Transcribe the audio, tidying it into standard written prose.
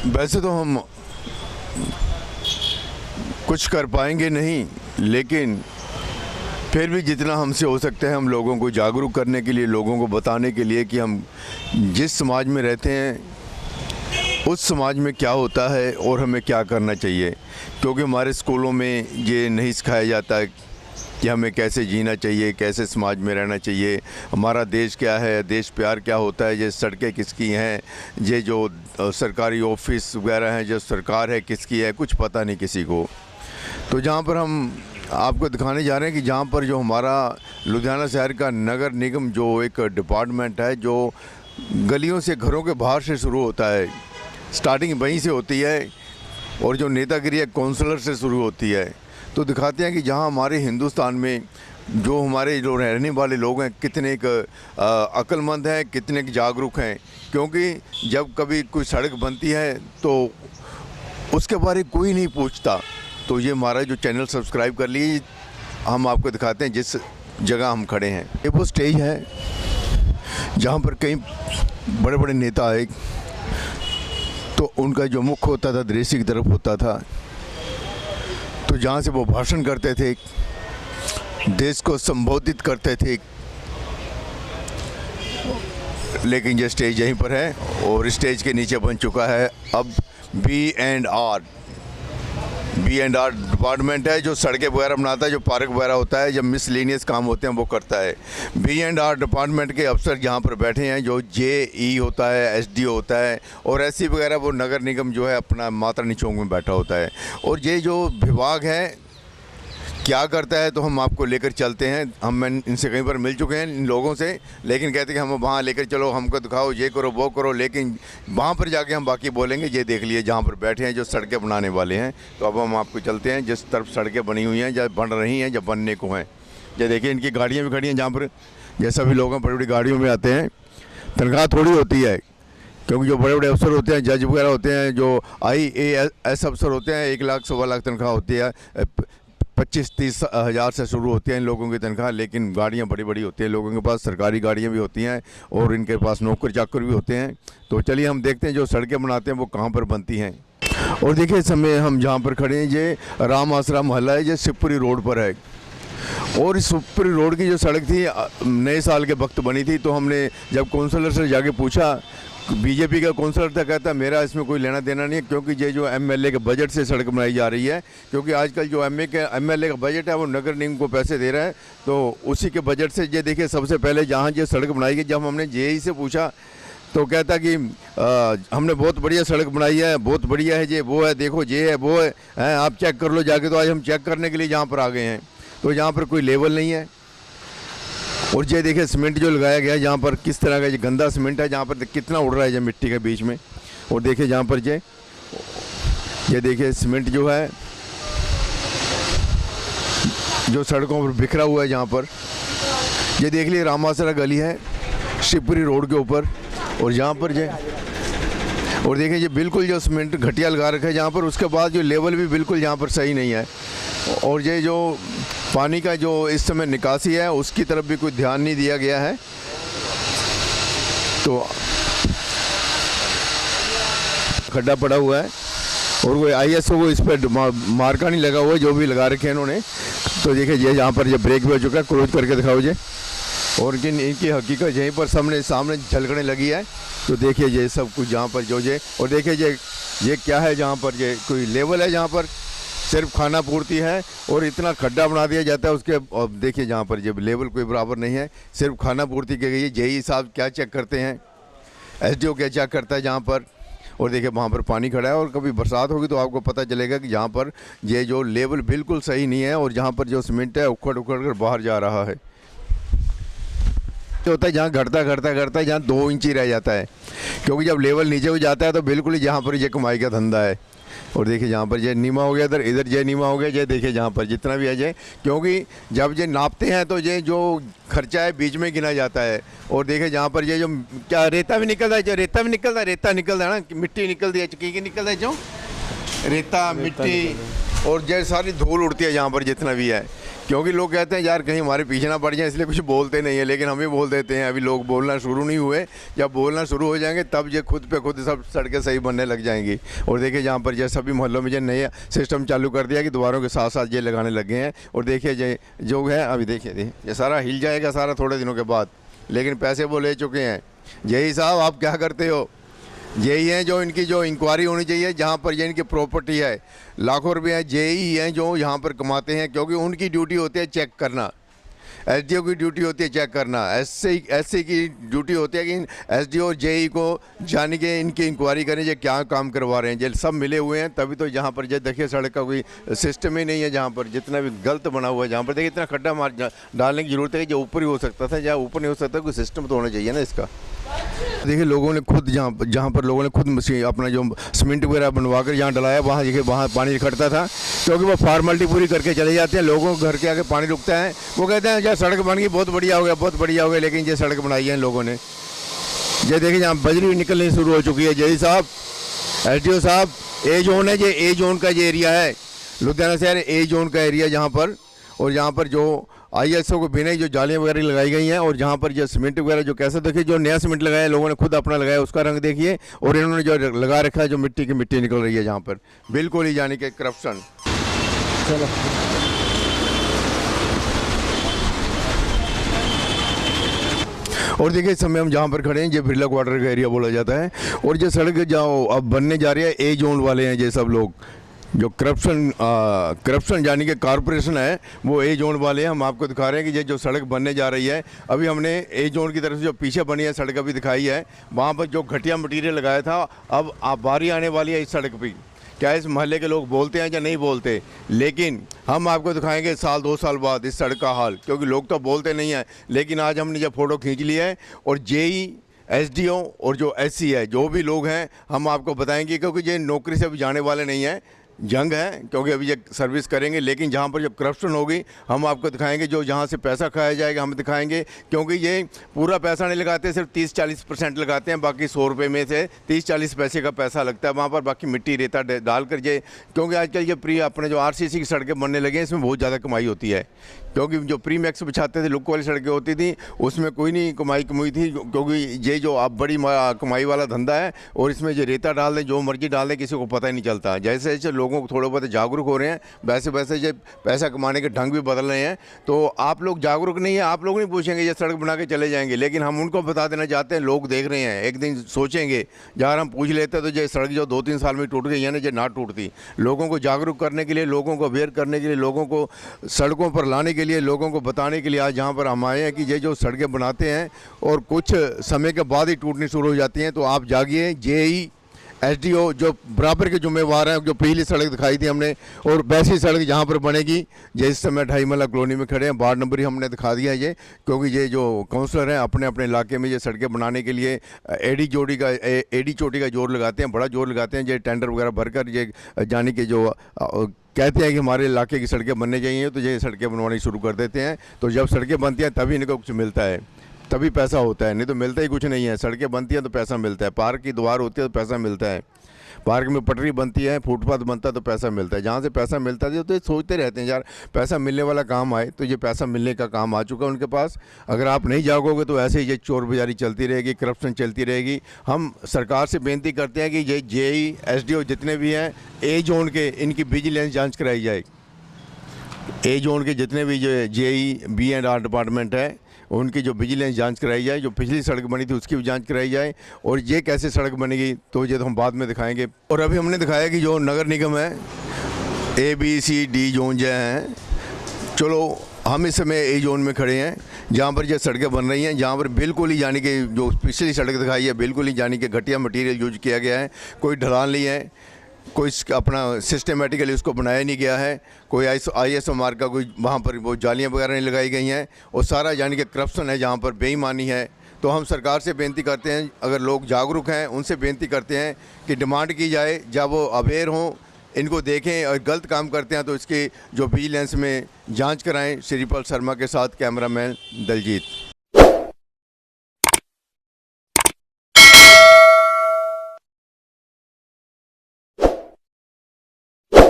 वैसे तो हम कुछ कर पाएंगे नहीं, लेकिन फिर भी जितना हमसे हो सकता है हम लोगों को जागरूक करने के लिए, लोगों को बताने के लिए कि हम जिस समाज में रहते हैं उस समाज में क्या होता है और हमें क्या करना चाहिए। क्योंकि हमारे स्कूलों में ये नहीं सिखाया जाता है कि हमें कैसे जीना चाहिए, कैसे समाज में रहना चाहिए, हमारा देश क्या है, देश प्यार क्या होता है, ये सड़कें किसकी हैं, ये जो सरकारी ऑफिस वगैरह हैं, जो सरकार है किसकी है, कुछ पता नहीं किसी को। तो जहाँ पर हम आपको दिखाने जा रहे हैं कि जहाँ पर जो हमारा लुधियाना शहर का नगर निगम जो एक डिपार्टमेंट है, जो गलियों से, घरों के बाहर से शुरू होता है, स्टार्टिंग वहीं से होती है, और जो नेतागिरी है काउंसलर से शुरू होती है। तो दिखाते हैं कि जहाँ हमारे हिंदुस्तान में जो हमारे जो रहने वाले लोग हैं कितने अक्लमंद हैं, कितने जागरूक हैं। क्योंकि जब कभी कोई सड़क बनती है तो उसके बारे कोई नहीं पूछता। तो ये हमारा जो चैनल सब्सक्राइब कर लीजिए, हम आपको दिखाते हैं जिस जगह हम खड़े हैं। ये वो स्टेज है जहाँ पर कई बड़े बड़े नेता आए, तो उनका जो मुख होता था दृश्य की तरफ होता था, तो जहाँ से वो भाषण करते थे, देश को संबोधित करते थे। लेकिन ये स्टेज यहीं पर है और स्टेज के नीचे बन चुका है अब B&R डिपार्टमेंट है, जो सड़कें वगैरह बनाता है, जो पार्क वगैरह होता है, जब मिसलेनियस काम होते हैं वो करता है। B&R डिपार्टमेंट के अफसर यहाँ पर बैठे हैं, जो JE होता है, SDO होता है, और SC वगैरह वो नगर निगम जो है अपना मातरानी चौक में बैठा होता है। और ये जो विभाग है क्या करता है तो हम आपको लेकर चलते हैं। हम इनसे कई बार मिल चुके हैं इन लोगों से, लेकिन कहते हैं कि हम वहाँ लेकर चलो, हमको दिखाओ, ये करो वो करो, लेकिन वहाँ पर जाके हम बाकी बोलेंगे। ये देख लिए जहाँ पर बैठे हैं जो सड़कें बनाने वाले हैं। तो अब हम आपको चलते हैं जिस तरफ सड़कें बनी हुई हैं, जब बन रही हैं, जब बनने को हैं। ये देखिए इनकी गाड़ियाँ भी खड़ी हैं जहाँ पर, जैसा भी लोग हैं बड़ी बड़ी गाड़ियों में आते हैं। तनख्वाह थोड़ी होती है, क्योंकि जो बड़े बड़े अफसर होते हैं, जज वगैरह होते हैं, जो IAS अफसर होते हैं, 1 लाख 1.25 लाख तनख्वाह होती है। 25-30 हज़ार से शुरू होती हैं इन लोगों की तनख्वाह। लेकिन गाड़ियाँ बड़ी बड़ी होती हैं लोगों के पास, सरकारी गाड़ियाँ भी होती हैं और इनके पास नौकर चाकर भी होते हैं। तो चलिए हम देखते हैं जो सड़कें बनाते हैं वो कहाँ पर बनती हैं। और देखिए इस समय हम जहाँ पर खड़े हैं, ये राम आसरा मोहल्ला है, ये शिवपुरी रोड पर है। और इस शिवपुरी रोड की जो सड़क थी नए साल के वक्त बनी थी। तो हमने जब काउंसलर से जाके पूछा, बीजेपी का काउंसलर था, कहता मेरा इसमें कोई लेना देना नहीं है, क्योंकि ये जो MLA के बजट से सड़क बनाई जा रही है। क्योंकि आजकल जो MLA का बजट है वो नगर निगम को पैसे दे रहा है, तो उसी के बजट से ये देखिए सबसे पहले जहाँ ये सड़क बनाई गई, जब हमने JE से पूछा तो कहता कि हमने बहुत बढ़िया सड़क बनाई है, बहुत बढ़िया है, ये वो है, देखो ये है वो है, आप चेक कर लो जाके। तो आज हम चेक करने के लिए यहाँ पर आ गए हैं। तो यहाँ पर कोई लेवल नहीं है। और ये देखिए सीमेंट जो लगाया गया है, जहाँ पर किस तरह का ये गंदा सीमेंट है, जहाँ पर कितना उड़ रहा है ये मिट्टी के बीच में। और देखिए जहाँ पर ये देखिए सीमेंट जो है जो सड़कों पर बिखरा हुआ है। जहाँ पर ये देख लिए रामासरा गली है शिवपुरी रोड के ऊपर, और जहाँ पर और देखिए ये बिल्कुल जो सीमेंट घटिया लगा रखा है जहाँ पर। उसके बाद जो लेवल भी बिल्कुल यहाँ पर सही नहीं है। और ये जो पानी का जो इस समय निकासी है उसकी तरफ भी कोई ध्यान नहीं दिया गया है। तो खड्डा पड़ा हुआ है और कोई ISO को इस पर मार्का नहीं लगा हुआ, जो भी लगा रखे हैं इन्होंने। तो देखिए ये यहाँ पर ये ब्रेक भी हो चुका है, क्लोज करके दिखाओ जी। और इनकी हकीकत यहीं पर सामने झलकने लगी है। तो देखिए ये सब कुछ जहाँ पर जो और देखिए ये क्या है, जहाँ पर ये कोई लेवल है, जहाँ पर सिर्फ खाना पूर्ति है और इतना खड्डा बना दिया जाता है उसके। और देखिए जहाँ पर ये लेवल कोई बराबर नहीं है, सिर्फ खाना पूर्ति की गई है। JE साहब क्या चेक करते हैं, SDO क्या चेक करता है जहाँ पर। और देखिए वहाँ पर पानी खड़ा है, और कभी बरसात होगी तो आपको पता चलेगा कि जहाँ पर ये जो लेवल बिल्कुल सही नहीं है, और जहाँ पर जो सीमेंट है उखड़ कर बाहर जा रहा है। होता है जहाँ घटता जहाँ 2 इंच ही रह जाता है, क्योंकि जब लेवल नीचे हो जाता है तो बिल्कुल ही जहाँ पर ये कमाई का धंधा है। और देखिए जहाँ पर ये नीमा हो गया, इधर ये नीमा हो गया, ये देखिए जहाँ पर जितना भी है ये, क्योंकि जब ये नापते हैं तो ये जो खर्चा है बीच में गिना जाता है। और देखिए जहाँ पर ये जो क्या रेता भी निकलता है, रेता निकलता है ना, मिट्टी निकलती है, की निकलता है जो रेता मिट्टी, और ये सारी धूल उड़ती है जहाँ पर जितना भी है। क्योंकि लोग कहते हैं यार कहीं हमारे पीछे ना पड़ जाए, इसलिए कुछ बोलते नहीं है, लेकिन हम ही बोल देते हैं। अभी लोग बोलना शुरू नहीं हुए, जब बोलना शुरू हो जाएंगे तब ये खुद पे खुद सब सड़कें सही बनने लग जाएंगी। और देखिए जहाँ पर जैसे सभी मोहल्लों में जो नया सिस्टम चालू कर दिया कि दोबारों के साथ साथ ये लगाने लगे हैं। और देखिए जो है अभी देखिए ये सारा हिल जाएगा सारा थोड़े दिनों के बाद, लेकिन पैसे वो ले चुके हैं। यही साहब आप क्या करते हो, यही है जो इनकी जो इंक्वायरी होनी चाहिए, जहाँ पर ये इनकी प्रॉपर्टी है लाखों रुपए है, जेई हैं जो यहाँ पर कमाते हैं, क्योंकि उनकी ड्यूटी होती है चेक करना। एसडीओ की ड्यूटी होती है चेक करना, एससी की ड्यूटी होती है कि एसडीओ और जेई को जान के इनकी इंक्वायरी करें ये क्या काम करवा रहे हैं। ये सब मिले हुए हैं तभी तो यहाँ पर जो देखिए सड़क का कोई सिस्टम ही नहीं है, जहाँ पर जितना भी गलत बना हुआ है, जहाँ पर देखिए इतना खड्डा मार डालने की जरूरत है कि जो ऊपर ही हो सकता था, जहाँ ऊपर नहीं हो सकता कोई सिस्टम तो होना चाहिए ना इसका। देखिए लोगों ने खुद जहाँ पर लोगों ने खुद मशीन अपना जो सीमेंट वगैरह बनवा कर यहाँ डलाया, वहाँ देखिए वहाँ पानी इकट्ठा था, क्योंकि वो फॉर्मेलिटी पूरी करके चले जाते हैं। लोगों को घर के आगे पानी रुकता है, वो कहते हैं यार सड़क बन गई बहुत बढ़िया हो गया, बहुत बढ़िया हो गया, लेकिन ये सड़क बनाई है लोगों ने। ये देखिए यहाँ बजरी भी निकलनी शुरू हो चुकी है। जय साहब एसडीओ साहब, ए जोन है, ये ए जोन का ये एरिया है लुधियाना शहर, ए जोन का एरिया जहाँ पर, और यहाँ पर जो आईएसओ को बिना जो जालियाँ वगैरह लगाई गई हैं, और जहाँ पर जो सीमेंट वगैरह जो कैसे देखिए जो नया सीमेंट लगाया लोगों ने खुद अपना लगाया उसका रंग देखिए, और इन्होंने जो लगा रखा है जो मिट्टी की मिट्टी निकल रही है जहाँ पर, बिल्कुल ही यानी कि करप्शन। चलो और देखिए इस समय हम जहाँ पर खड़े हैं ये बिरला क्वार्टर का एरिया बोला जाता है, और जो सड़क जो अब बनने जा रही है ए जोन वाले हैं ये सब लोग, जो करप्शन यानी कि कॉरपोरेशन है वो ए जोन वाले हैं। हम आपको दिखा रहे हैं कि ये जो सड़क बनने जा रही है, अभी हमने ए जोन की तरफ से जो पीछे बनी है सड़क अभी दिखाई है, वहाँ पर जो घटिया मटीरियल लगाया था, अब बारी आने वाली है इस सड़क पर। क्या इस मोहल्ले के लोग बोलते हैं या नहीं बोलते, लेकिन हम आपको दिखाएंगे साल 2 साल बाद इस सड़क का हाल, क्योंकि लोग तो बोलते नहीं हैं। लेकिन आज हमने जब फ़ोटो खींच लिया है, और जेई एसडीओ और जो एससी है जो भी लोग हैं हम आपको बताएंगे, क्योंकि ये नौकरी से अभी जाने वाले नहीं हैं, जंग है, क्योंकि अभी ये सर्विस करेंगे। लेकिन जहाँ पर जब करप्शन होगी हम आपको दिखाएंगे, जो जहाँ से पैसा खाया जाएगा हम दिखाएंगे, क्योंकि ये पूरा पैसा नहीं लगाते, सिर्फ 30-40% लगाते हैं, बाकी 100 रुपये में से 30-40 पैसे का पैसा लगता है वहाँ पर, बाकी मिट्टी रेता डाल कर ये, क्योंकि आजकल ये अपने जो आरसीसी की सड़कें बनने लगे हैं इसमें बहुत ज़्यादा कमाई होती है। क्योंकि जो प्री मैक्स बिछाते थे लुक वाली सड़कें होती थी उसमें कोई नहीं कमाई थी, क्योंकि ये जो अब बड़ी कमाई वाला धंधा है, और इसमें ये रेता डाल दें जो मर्जी डाल दें किसी को पता ही नहीं चलता। जैसे जैसे लोगों को थोड़े बहुत जागरूक हो रहे हैं वैसे वैसे ये पैसा कमाने के ढंग भी बदल रहे हैं। तो आप लोग जागरूक नहीं है, आप लोग नहीं पूछेंगे, ये सड़क बना के चले जाएंगे, लेकिन हम उनको बता देना चाहते हैं, लोग देख रहे हैं, एक दिन सोचेंगे यार हम पूछ लेते तो ये सड़क जो 2-3 साल में टूट गई है ना, ये ना टूटती। लोगों को जागरूक करने के लिए, लोगों को अवेयर करने के लिए, लोगों को सड़कों पर लाने के लिए, लोगों को बताने के लिए आज यहाँ पर हम आए हैं कि ये जो सड़कें बनाते हैं और कुछ समय के बाद ही टूटनी शुरू हो जाती हैं। तो आप जागिए, जेई एसडीओ जो बराबर के जिम्मेवार हैं, जो पहली सड़क दिखाई थी हमने, और वैसी सड़क जहाँ पर बनेगी, ये इस समय ढाई महला कॉलोनी में खड़े हैं, वार्ड नंबर ही हमने दिखा दिया है ये, क्योंकि ये जो काउंसलर हैं अपने अपने इलाके में ये सड़कें बनाने के लिए एडी चोटी का जोर लगाते हैं, बड़ा जोर लगाते हैं। ये टेंडर वगैरह भरकर ये जाने के जो कहते हैं कि हमारे इलाके की सड़कें बनने चाहिए, तो ये सड़कें बनवानी शुरू कर देते हैं। तो जब सड़कें बनती हैं तभी इनको कुछ मिलता है, तभी पैसा होता है, नहीं तो मिलता ही कुछ नहीं है। सड़कें बनती हैं तो पैसा मिलता है, पार्क की दीवार होती है तो पैसा मिलता है, पार्क में पटरी बनती है, फुटपाथ बनता है तो पैसा मिलता है। जहाँ से पैसा मिलता है तो ये सोचते रहते हैं यार पैसा मिलने वाला काम आए, तो ये पैसा मिलने का काम आ चुका है उनके पास। अगर आप नहीं जागोगे तो ऐसे ही ये चोर बाजारी चलती रहेगी, करप्शन चलती रहेगी। हम सरकार से बेनती करते हैं कि ये जेई एसडीओ जितने भी हैं ए जोन के, इनकी विजिलेंस जाँच कराई जाए। ए जोन के जितने भी जो जेई B&R डिपार्टमेंट है उनकी जो विजिलेंस जांच कराई जाए, जो पिछली सड़क बनी थी उसकी भी जांच कराई जाए, और ये कैसे सड़क बनेगी तो ये तो हम बाद में दिखाएंगे। और अभी हमने दिखाया कि जो नगर निगम है ABCD जोन जो हैं, चलो हम इस समय ए जोन में खड़े हैं जहाँ पर ये सड़कें बन रही हैं, जहाँ पर बिल्कुल ही यानी कि जो पिछली सड़क दिखाई है बिल्कुल ही यानी कि घटिया मटीरियल यूज किया गया है, कोई ढलान नहीं है, कोई अपना सिस्टमेटिकली उसको बनाया नहीं गया है, कोई ISO मार्क का कोई वहाँ पर वो जालियाँ वगैरह नहीं लगाई गई हैं, और सारा यानी कि करप्शन है, जहाँ पर बेईमानी है। तो हम सरकार से बेनती करते हैं, अगर लोग जागरूक हैं उनसे बेनती करते हैं कि डिमांड की जाए, जब वो अवेयर हों, इनको देखें, और गलत काम करते हैं तो इसकी जो विजिलेंस में जांच कराएं। श्रीपाल शर्मा के साथ कैमरामैन दलजीत।